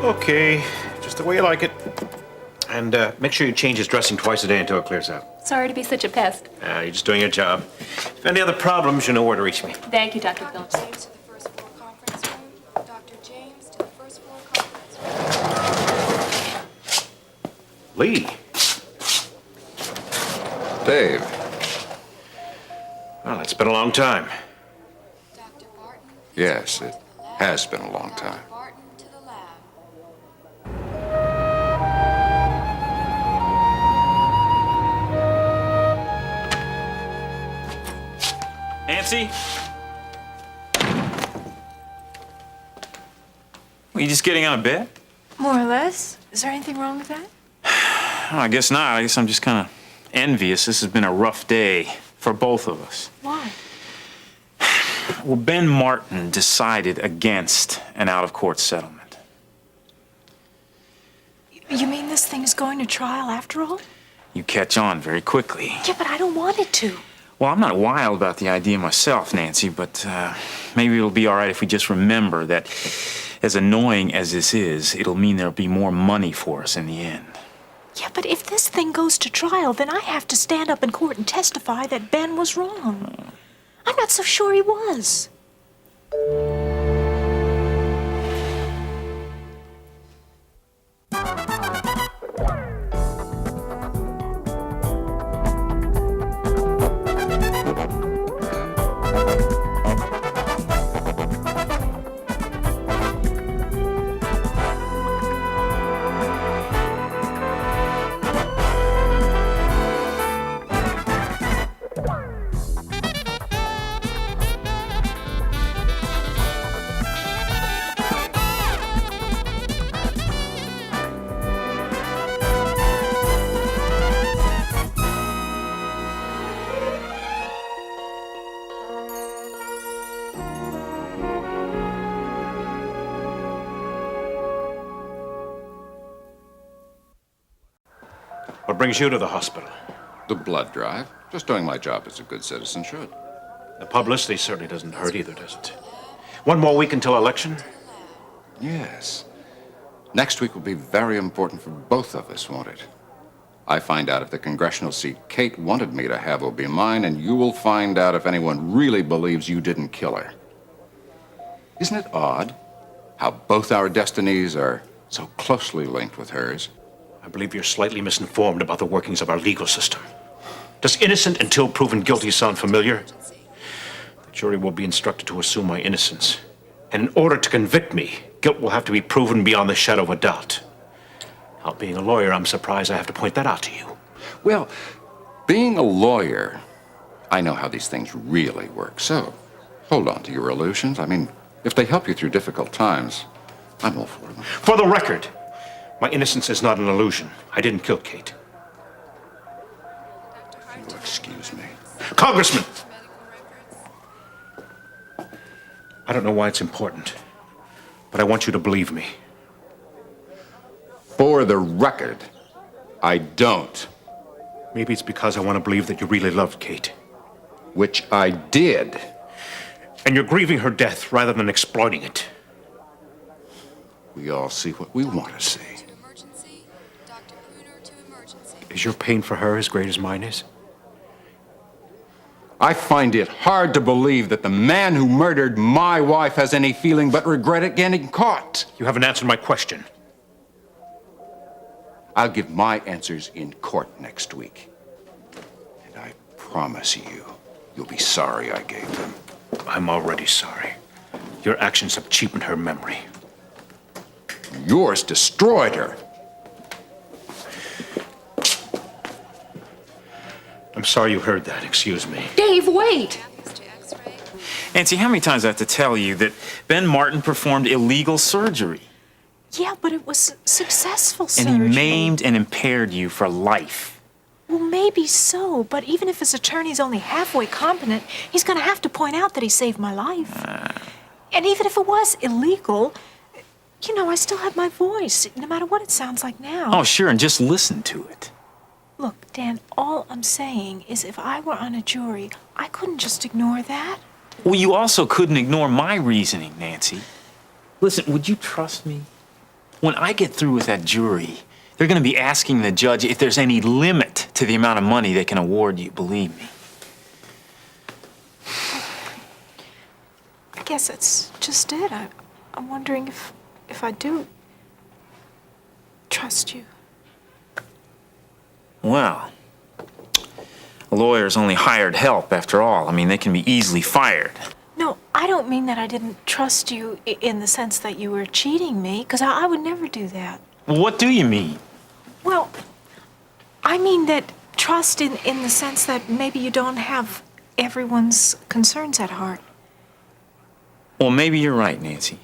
Okay, just the way you like it. And make sure you change his dressing twice a day until it clears out. Sorry to be such a pest. You're just doing your job. If any other problems, you know where to reach me. Thank you, Dr. Phillips. James to the first floor conference room. Dr. James to the first floor conference room. Lee. Dave. Well, it's been a long time. Dr. Barton. Yes, it has been a long time. Dr. Barton to the lab. Nancy? Were you just getting out of bed? More or less. Is there anything wrong with that? Oh, I guess not. I guess I'm just kind of envious. This has been a rough day for both of us. Why? Well, Ben Martin decided against an out-of-court settlement. You mean this thing is going to trial after all? You catch on very quickly. Yeah, but I don't want it to. Well, I'm not wild about the idea myself, Nancy, but maybe it'll be all right if we just remember that as annoying as this is, it'll mean there'll be more money for us in the end. Yeah, but if this thing goes to trial, then I have to stand up in court and testify that Ben was wrong. I'm not so sure he was. What brings you to the hospital? The blood drive. Just doing my job as a good citizen should. The publicity certainly doesn't hurt either, does it? One more week until election? Yes. Next week will be very important for both of us, won't it? I find out if the congressional seat Kate wanted me to have will be mine, and you will find out if anyone really believes you didn't kill her. Isn't it odd how both our destinies are so closely linked with hers? I believe you're slightly misinformed about the workings of our legal system. Does innocent until proven guilty sound familiar? The jury will be instructed to assume my innocence. And in order to convict me, guilt will have to be proven beyond the shadow of a doubt. Now, being a lawyer, I'm surprised I have to point that out to you. Well, being a lawyer, I know how these things really work. So, hold on to your illusions. I mean, if they help you through difficult times, I'm all for them. For the record, my innocence is not an illusion. I didn't kill Kate. If you'll excuse me. Congressman! I don't know why it's important, but I want you to believe me. For the record, I don't. Maybe it's because I want to believe that you really loved Kate. Which I did. And you're grieving her death rather than exploiting it. We all see what we want to see. Emergency. Dr. Pruner to emergency. Is your pain for her as great as mine is? I find it hard to believe that the man who murdered my wife has any feeling but regret at getting caught. You haven't answered my question. I'll give my answers in court next week. And I promise you, you'll be sorry I gave them. I'm already sorry. Your actions have cheapened her memory. Yours destroyed her. I'm sorry you heard that. Excuse me. Dave, wait! Matthews to X-ray. Nancy, how many times do I have to tell you that Ben Martin performed illegal surgery? Yeah, but it was successful And surgery. he maimed and impaired you for life. Well, maybe so, but even if his attorney's only halfway competent, he's going to have to point out that he saved my life. And even if it was illegal, you know, I still have my voice, no matter what it sounds like now. Oh, sure, and just listen to it. Look, Dan, all I'm saying is if I were on a jury, I couldn't just ignore that. Well, you also couldn't ignore my reasoning, Nancy. Listen, would you trust me? When I get through with that jury, they're going to be asking the judge if there's any limit to the amount of money they can award you, believe me. I guess that's just it. I'm wondering if I do trust you. Well, a lawyer's only hired help after all. I mean, they can be easily fired. No, I don't mean that I didn't trust you in the sense that you were cheating me, because I would never do that. Well, what do you mean? Well, I mean that trust in the sense that maybe you don't have everyone's concerns at heart. Well, maybe you're right, Nancy.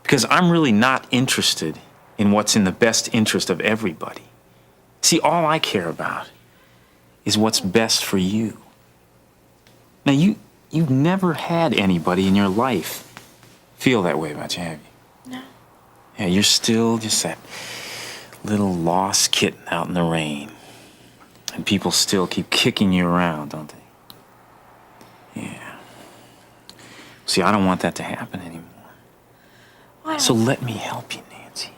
Because I'm really not interested in what's in the best interest of everybody. See, all I care about is what's best for you. Now, you've never had anybody in your life feel that way about you, have you? No. Yeah, you're still just that little lost kitten out in the rain. And people still keep kicking you around, don't they? Yeah. See, I don't want that to happen anymore. So let me help you, Nancy.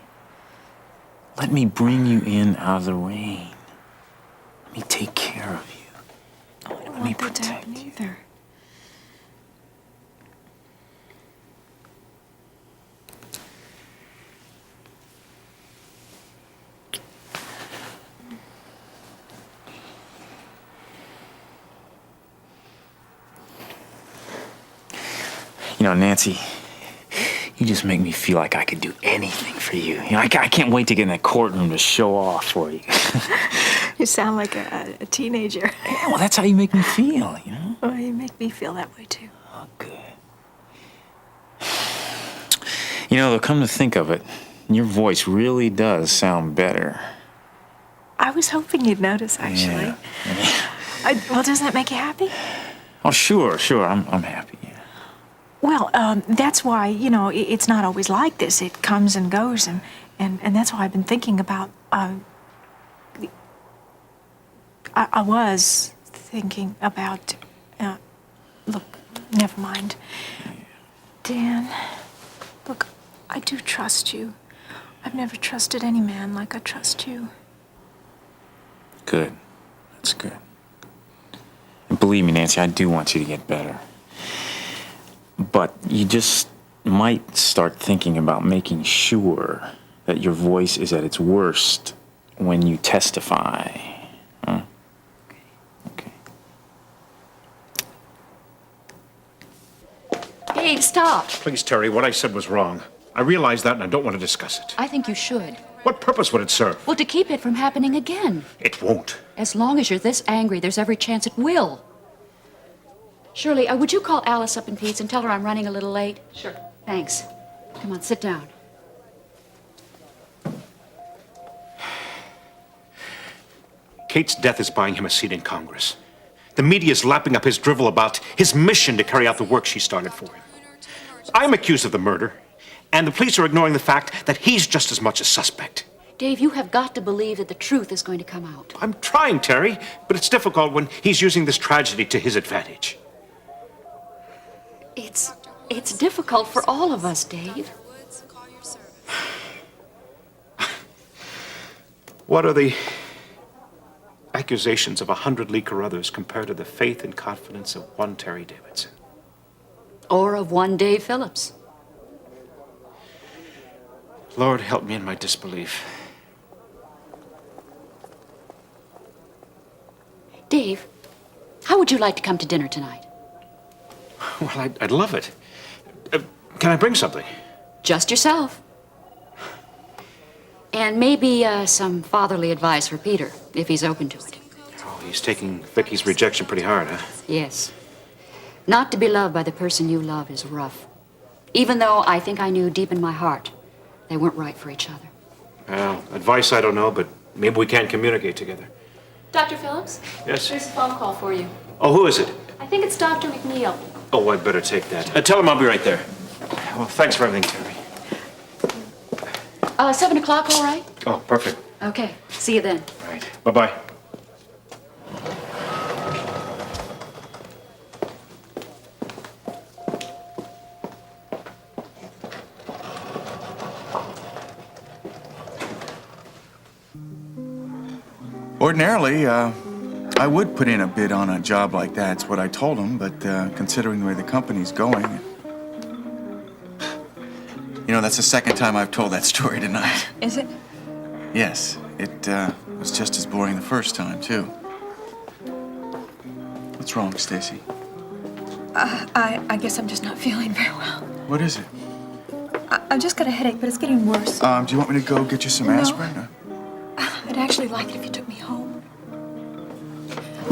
Let me bring you in out of the rain. Let me take care of you. I don't Let me want that to protect happen you. either. You know, Nancy, you just make me feel like I could do anything for you. You know, I can't wait to get in that courtroom to show off for you. You sound like a teenager. Yeah, well, that's how you make me feel, you know? Well, you make me feel that way, too. Oh, good. You know, though, come to think of it, your voice really does sound better. I was hoping you'd notice, actually. Yeah. Well, doesn't that make you happy? Oh, sure, I'm happy. Yeah. Well, that's why, it's not always like this. It comes and goes, and that's why I've been thinking about, I was thinking about, look, never mind. Dan, look, I do trust you. I've never trusted any man like I trust you. Good. That's good. And believe me, Nancy, I do want you to get better. But you just might start thinking about making sure that your voice is at its worst when you testify. Huh? Okay. Dave, stop. Please, Terry, what I said was wrong. I realize that and I don't want to discuss it. I think you should. What purpose would it serve? Well, to keep it from happening again. It won't. As long as you're this angry, there's every chance it will. Shirley, would you call Alice up in Pete's and tell her I'm running a little late? Sure. Thanks. Come on, sit down. Kate's death is buying him a seat in Congress. The media is lapping up his drivel about his mission to carry out the work she started for him. I'm accused of the murder, and the police are ignoring the fact that he's just as much a suspect. Dave, you have got to believe that the truth is going to come out. I'm trying, Terry, but it's difficult when he's using this tragedy to his advantage. It's difficult for all of us, Dave. Woods, call your service. What are the accusations of 100 Lee Carruthers compared to the faith and confidence of one Terry Davidson? Or of one Dave Phillips. Lord, help me in my disbelief. Dave, how would you like to come to dinner tonight? Well, I'd love it. Can I bring something? Just yourself. And maybe some fatherly advice for Peter, if he's open to it. Oh, he's taking Vicky's rejection pretty hard, huh? Yes. Not to be loved by the person you love is rough. Even though I think I knew deep in my heart they weren't right for each other. Well, advice I don't know, but maybe we can communicate together. Dr. Phillips? Yes? There's a phone call for you. Oh, who is it? I think it's Dr. McNeil. Oh, I'd better take that. Tell him I'll be right there. Well, thanks for everything, Terry. 7 o'clock, all right? Oh, perfect. Okay. See you then. Right. Bye-bye. Ordinarily, I would put in a bid on a job like that. It's what I told him, but considering the way the company's going... You know, that's the second time I've told that story tonight. Is it? Yes, it was just as boring the first time, too. What's wrong, Stacy? I guess I'm just not feeling very well. What is it? I've just got a headache, but it's getting worse. Do you want me to go get you some aspirin? Or? I'd actually like it if you took me home.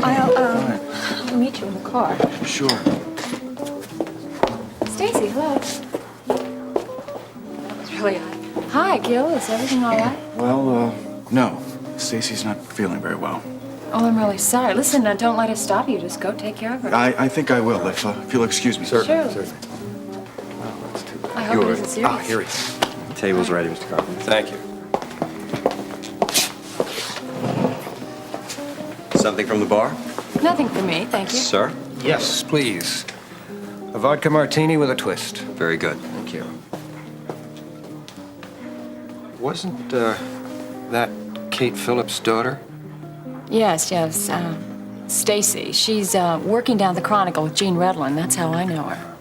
I'll meet you in the car. Sure. Stacy, hello. It's really hi, Gil. Is everything all right? Well, no. Stacy's not feeling very well. Oh, I'm really sorry. Listen, don't let us stop you. Just go take care of her. I think I will, if you'll excuse me. Sure. Certainly. I hope it isn't serious. Here he is. Table's ready, Mr. Carpenter. Thank you. Something from the bar? Nothing for me, thank you. Sir? Yes, please. A vodka martini with a twist. Very good. Thank you. Wasn't that Kate Phillips' daughter? Yes. Stacy. She's working down at the Chronicle with Jean Redlin. That's how I know her.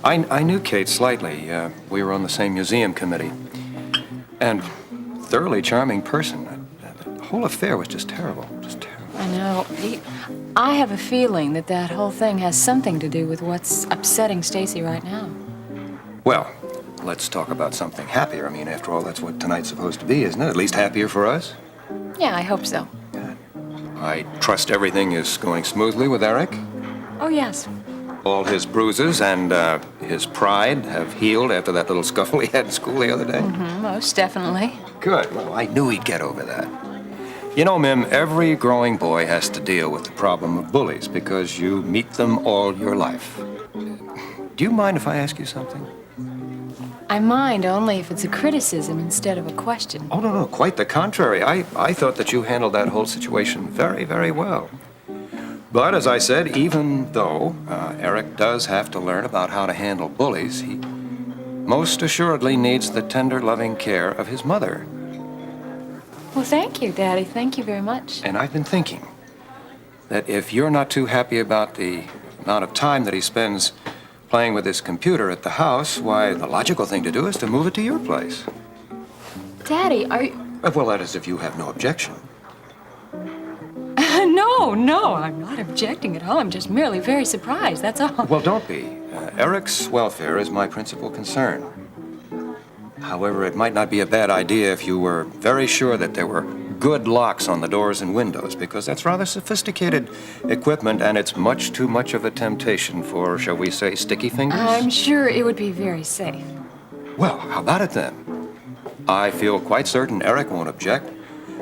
I knew Kate slightly. We were on the same museum committee. And thoroughly charming person. The whole affair was just terrible. Just terrible. I know. I have a feeling that whole thing has something to do with what's upsetting Stacy right now. Well, let's talk about something happier. I mean, after all, that's what tonight's supposed to be, isn't it? At least happier for us. Yeah, I hope so. I trust everything is going smoothly with Eric. Oh, yes. All his bruises and his pride have healed after that little scuffle he had in school the other day. Most definitely. Good. Well, I knew he'd get over that. You know, Mim, every growing boy has to deal with the problem of bullies because you meet them all your life. Do you mind if I ask you something? I mind only if it's a criticism instead of a question. Oh, no, quite the contrary. I thought that you handled that whole situation very, very well. But as I said, even though Eric does have to learn about how to handle bullies, he most assuredly needs the tender, loving care of his mother. Well, thank you, Daddy. Thank you very much. And I've been thinking that if you're not too happy about the amount of time that he spends playing with his computer at the house, why, the logical thing to do is to move it to your place. Daddy, are you... Well, that is if you have no objection. No, I'm not objecting at all. I'm just merely very surprised, that's all. Well, don't be. Eric's welfare is my principal concern. However, it might not be a bad idea if you were very sure that there were good locks on the doors and windows, because that's rather sophisticated equipment, and it's much too much of a temptation for, shall we say, sticky fingers? I'm sure it would be very safe. Well, how about it then? I feel quite certain Eric won't object,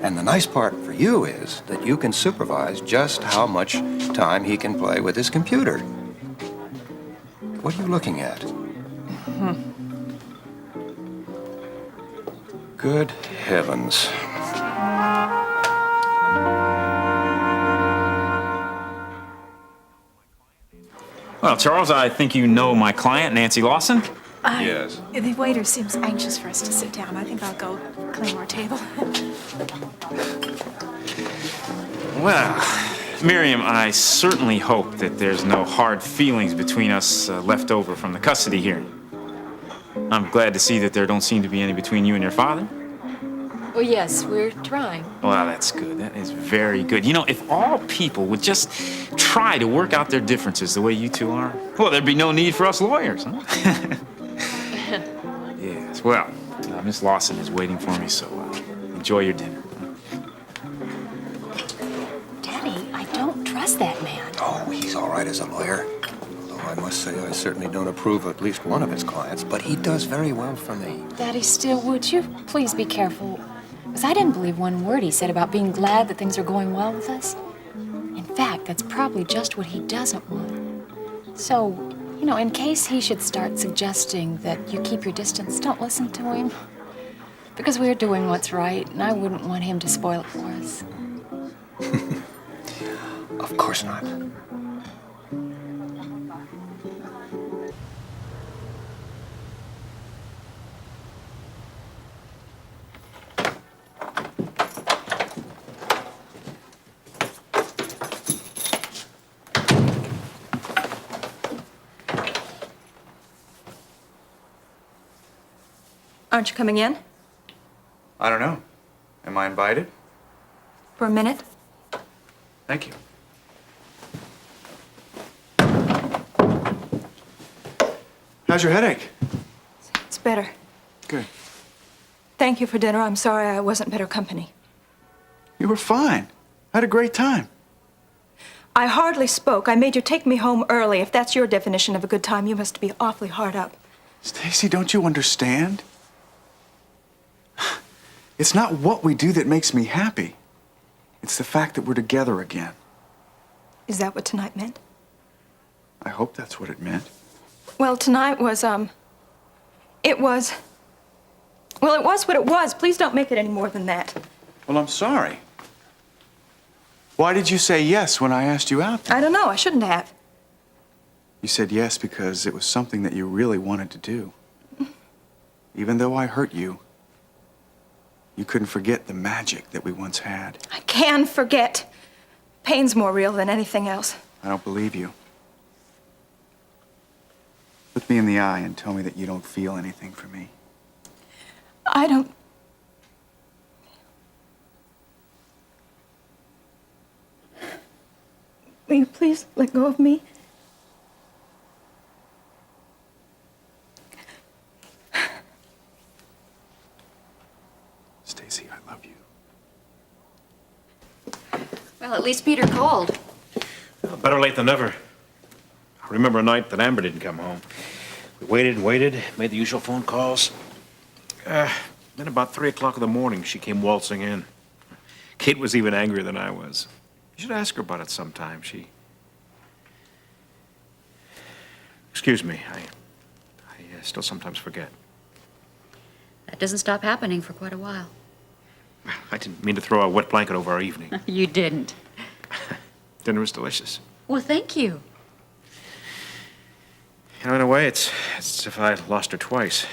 and the nice part for you is that you can supervise just how much time he can play with his computer. What are you looking at? Good heavens. Well, Charles, I think you know my client, Nancy Lawson. Yes. The waiter seems anxious for us to sit down. I think I'll go claim our table. Well, Miriam, I certainly hope that there's no hard feelings between us left over from the custody hearing. I'm glad to see that there don't seem to be any between you and your father. Well, yes, we're trying. Well, that's good. That is very good. You know, if all people would just try to work out their differences the way you two are, well, there'd be no need for us lawyers, huh? Yes, well, Miss Lawson is waiting for me, so enjoy your dinner. Daddy, I don't trust that man. Oh, he's all right as a lawyer. Although I must say I certainly don't approve of at least one of his clients, but he does very well for me. Daddy, still, would you please be careful? Because I didn't believe one word he said about being glad that things are going well with us. In fact, that's probably just what he doesn't want. So, you know, in case he should start suggesting that you keep your distance, don't listen to him. Because we're doing what's right, and I wouldn't want him to spoil it for us. Of course not. Aren't you coming in? I don't know. Am I invited? For a minute? Thank you. How's your headache? It's better. Good. Thank you for dinner. I'm sorry I wasn't better company. You were fine. I had a great time. I hardly spoke. I made you take me home early. If that's your definition of a good time, you must be awfully hard up. Stacy, don't you understand? It's not what we do that makes me happy. It's the fact that we're together again. Is that what tonight meant? I hope that's what it meant. Well, tonight was, it was... Well, it was what it was. Please don't make it any more than that. Well, I'm sorry. Why did you say yes when I asked you out? I don't know. I shouldn't have. You said yes because it was something that you really wanted to do. Even though I hurt you, you couldn't forget the magic that we once had. I can forget. Pain's more real than anything else. I don't believe you. Look me in the eye and tell me that you don't feel anything for me. I don't... Will you please let go of me? Stacy, I love you. Well, at least Peter called. Well, better late than never. I remember a night that Amber didn't come home. We waited and waited, made the usual phone calls. Then about 3 o'clock in the morning, she came waltzing in. Kate was even angrier than I was. You should ask her about it sometime. Excuse me, I still sometimes forget. That doesn't stop happening for quite a while. I didn't mean to throw a wet blanket over our evening. You didn't. Dinner was delicious. Well, thank you. You know, in a way, it's as if I lost her twice.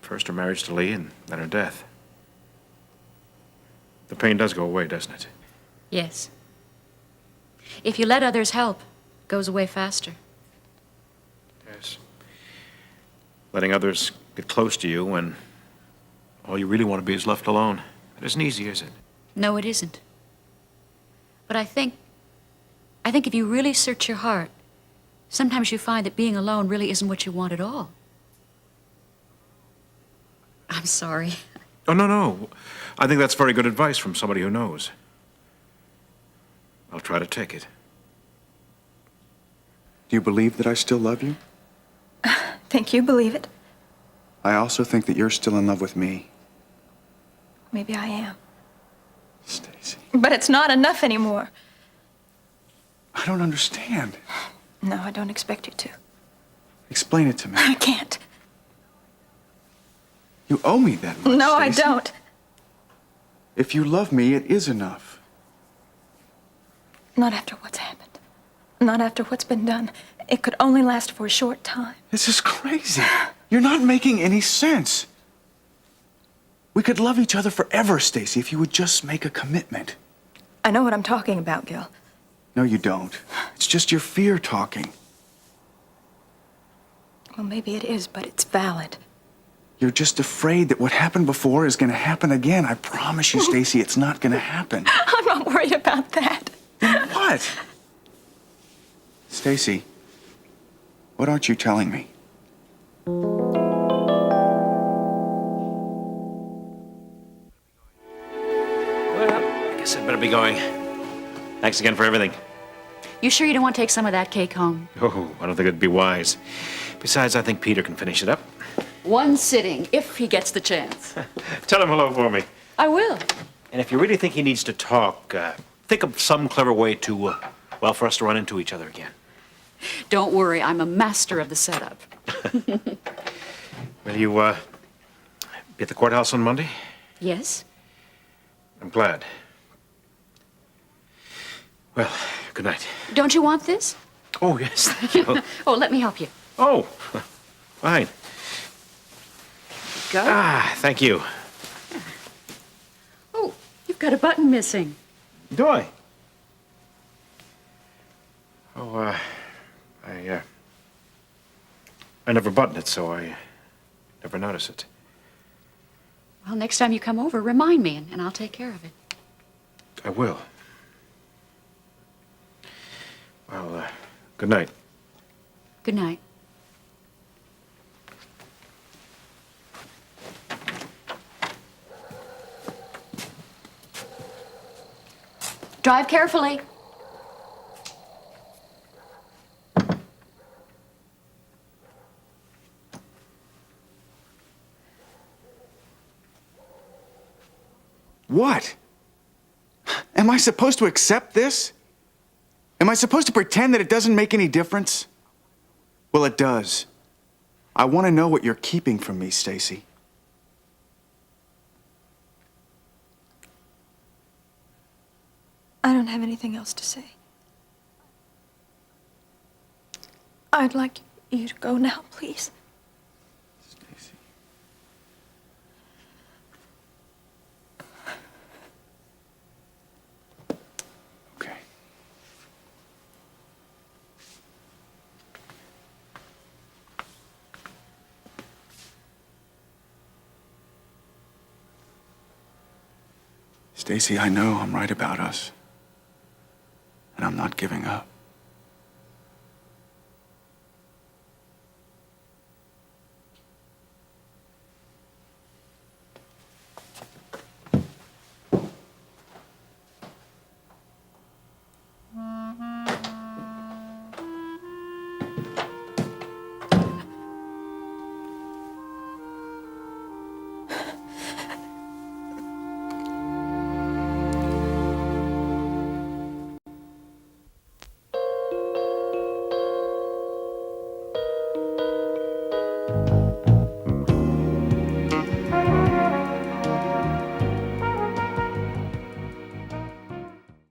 First her marriage to Lee, and then her death. The pain does go away, doesn't it? Yes. If you let others help, it goes away faster. Yes. Letting others get close to you when all you really want to be is left alone. It isn't easy, is it? No, it isn't. But I think if you really search your heart, sometimes you find that being alone really isn't what you want at all. I'm sorry. Oh, no. I think that's very good advice from somebody who knows. I'll try to take it. Do you believe that I still love you? Think you believe it? I also think that you're still in love with me. Maybe I am. Stacy. But it's not enough anymore. I don't understand. No, I don't expect you to. Explain it to me. I can't. You owe me that much, No, I Stacy. don't. If you love me, it is enough. Not after what's happened. Not after what's been done. It could only last for a short time. This is crazy. You're not making any sense. We could love each other forever, Stacy, if you would just make a commitment. I know what I'm talking about, Gil. No, you don't. It's just your fear talking. Well, maybe it is, but it's valid. You're just afraid that what happened before is going to happen again. I promise you, Stacy, it's not going to happen. I'm not worried about that. Then what? Stacy, what aren't you telling me? Well, I guess I'd better be going. Thanks again for everything. You sure you don't want to take some of that cake home? Oh, I don't think it'd be wise. Besides, I think Peter can finish it up. One sitting, if he gets the chance. Tell him hello for me. I will. And if you really think he needs to talk, think of some clever way to, for us to run into each other again. Don't worry, I'm a master of the setup. Will you, be at the courthouse on Monday? Yes? I'm glad. Well, good night. Don't you want this? Oh, yes, thank you. Oh, let me help you. Oh, fine. Go. Thank you. Oh, you've got a button missing. Do I? Oh, I never button it, so I never notice it. Well, next time you come over, remind me, and I'll take care of it. I will. Well, good night. Good night. Drive carefully. What? Am I supposed to accept this? Am I supposed to pretend that it doesn't make any difference? Well, it does. I want to know what you're keeping from me, Stacy. I don't have anything else to say. I'd like you to go now, please. Stacy. Okay. Stacy, I know I'm right about us. And I'm not giving up.